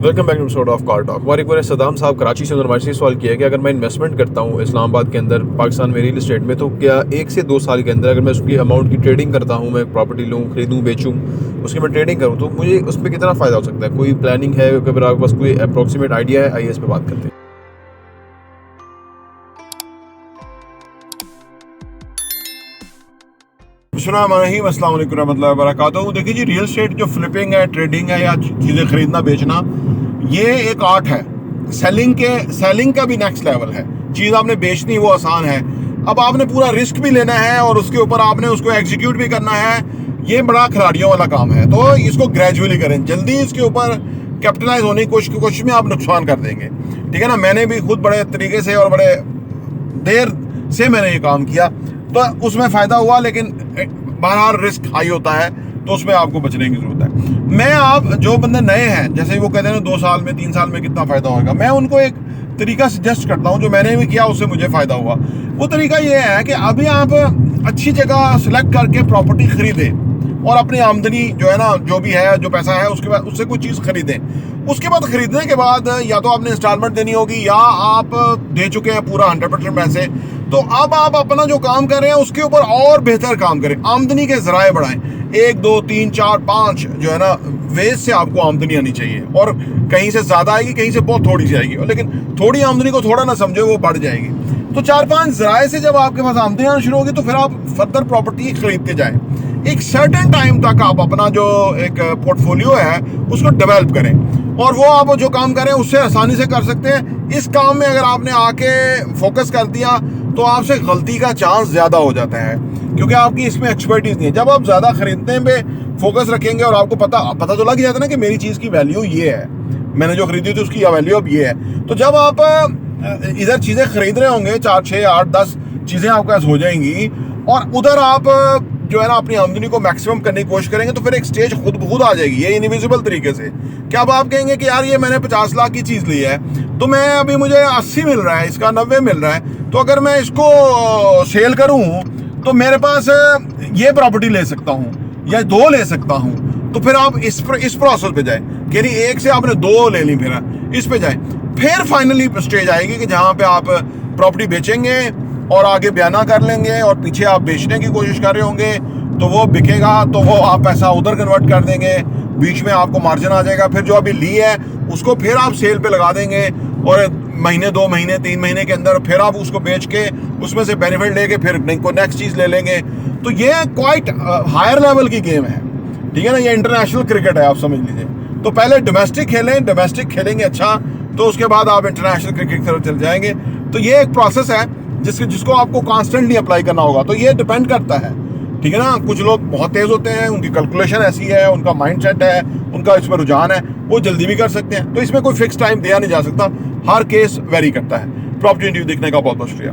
Welcome back to episode of car talk. हमारे एक बार सदाम साहब कराची से उन्होंने से सवाल किया कि अगर मैं इन्वेस्टमेंट करता हूँ इस्लामाबाद के अंदर पाकिस्तान में रियल एस्टेट में, तो क्या 1 से 2 साल के अंदर अगर मैं उसकी अमाउंट की ट्रेडिंग करता हूँ, मैं प्रॉपर्टी लूँ, खरीदूँ, बेचूँ, उसकी मैं ट्रेडिंग करूँ, तो मुझे उसमें कितना फ़ायदा हो सकता है? कोई प्लानिंग है? अगर आपके पास कोई अप्रॉक्सीमेट आइडिया है, आइए इस पर बात करते हैं। अस्सलाम वालेकुम रहमतुल्लाहि व बरकातहू। देखिए जी, रियल एस्टेट जो फ्लिपिंग है, ट्रेडिंग है या चीज़ें खरीदना बेचना, ये एक आर्ट है। सेलिंग का भी नेक्स्ट लेवल है। चीज़ आपने बेचनी वो आसान है, अब आपने पूरा रिस्क भी लेना है और उसके ऊपर आपने उसको एग्जीक्यूट भी करना है। ये बड़ा खिलाड़ियों वाला काम है, तो इसको ग्रेजुअली करें। जल्दी इसके ऊपर कैपिटलाइज होने की कोशिश में आप नुकसान कर देंगे। ठीक है ना। मैंने भी खुद बड़े तरीके से और बड़े देर से मैंने ये काम किया, तो उसमें फ़ायदा हुआ, लेकिन बहरहाल रिस्क हाई होता है, तो उसमें आपको बचने की ज़रूरत है। मैं आप जो बंदे नए हैं, जैसे वो कहते हैं ना 2 साल में 3 साल में कितना फ़ायदा होगा, मैं उनको एक तरीका सजेस्ट करता हूँ जो मैंने भी किया, उससे मुझे फ़ायदा हुआ। वो तरीका ये है कि अभी आप अच्छी जगह सेलेक्ट करके प्रॉपर्टी खरीदें और अपनी आमदनी जो है ना, जो भी है, जो पैसा है, उसके बाद उससे कोई चीज़ खरीदें। उसके बाद खरीदने के बाद या तो आपने इंस्टॉलमेंट देनी होगी या आप दे चुके हैं पूरा 100% पैसे, तो अब आप अपना जो काम कर रहे हैं उसके ऊपर और बेहतर काम करें, आमदनी के ज़राए बढ़ाएं। 1 2 3 4 5 जो है ना वेज से आपको आमदनी आनी चाहिए, और कहीं से ज़्यादा आएगी, कहीं से बहुत थोड़ी सी आएगी, लेकिन थोड़ी आमदनी को थोड़ा ना समझो, वो बढ़ जाएगी। तो 4-5 ज़राए से जब आपके पास आमदनी आना शुरू होगी, तो फिर आप फर्दर प्रॉपर्टी खरीदते जाएं। एक सर्टेन टाइम तक आप अपना जो एक पोर्टफोलियो है उसको डेवलप करें, और वो आप जो काम करें उससे आसानी से कर सकते हैं। इस काम में अगर आपने आके फोकस कर दिया तो आपसे गलती का चांस ज़्यादा हो जाता है, क्योंकि आपकी इसमें एक्सपर्टीज नहीं है। जब आप ज़्यादा खरीदने पे फोकस रखेंगे और आपको पता तो लग जाता है ना कि मेरी चीज़ की वैल्यू ये है, मैंने जो खरीदी थी उसकी वैल्यू अब ये है, तो जब आप इधर चीज़ें खरीद रहे होंगे, 4 6 8 10 चीज़ें आपके पास हो जाएंगी, और उधर आप जो है ना अपनी आमदनी को मैक्सिमम करने की कोशिश करेंगे, तो फिर एक स्टेज खुद ब खुद आ जाएगी, ये इनविजिबल तरीके से। क्या अब आप कहेंगे कि यार ये मैंने 50 लाख की चीज़ ली है, तो मैं अभी मुझे 80 मिल रहा है, इसका 90 मिल रहा है, तो अगर मैं इसको सेल करूं तो मेरे पास ये प्रॉपर्टी ले सकता हूं या 2 ले सकता हूं। तो फिर आप इस प्रोसेस पे जाए कि नहीं 1 से आपने 2 ले ली, फिर इस पे जाए। फिर फाइनली स्टेज आएगी कि जहां पे आप प्रॉपर्टी बेचेंगे और आगे बयाना कर लेंगे, और पीछे आप बेचने की कोशिश कर रहे होंगे, तो वो बिकेगा, तो वो आप पैसा उधर कन्वर्ट कर देंगे, बीच में आपको मार्जिन आ जाएगा। फिर जो अभी ली है उसको फिर आप सेल पे लगा देंगे, और महीने 2 महीने 3 महीने के अंदर फिर आप उसको बेच के उसमें से बेनिफिट लेके फिर नेक्स्ट चीज़ ले लेंगे। तो ये क्वाइट हायर लेवल की गेम है। ठीक है ना, ये इंटरनेशनल क्रिकेट है, आप समझ लीजिए। तो पहले डोमेस्टिक खेलें, डोमेस्टिक खेलेंगे अच्छा, तो उसके बाद आप इंटरनेशनल क्रिकेट की तरफ चल जाएंगे। तो ये एक प्रोसेस है जिसको आपको कॉन्स्टेंटली अप्लाई करना होगा। तो ये डिपेंड करता है, ठीक है ना। कुछ लोग बहुत तेज़ होते हैं, उनकी कैलकुलेशन ऐसी है, उनका माइंडसेट है, उनका इसमें रुझान है, वो जल्दी भी कर सकते हैं। तो इसमें कोई फिक्स टाइम दिया नहीं जा सकता, हर केस वेरी करता है। प्रॉपर्टी इंटरव्यू देखने का बहुत बहुत शुक्रिया।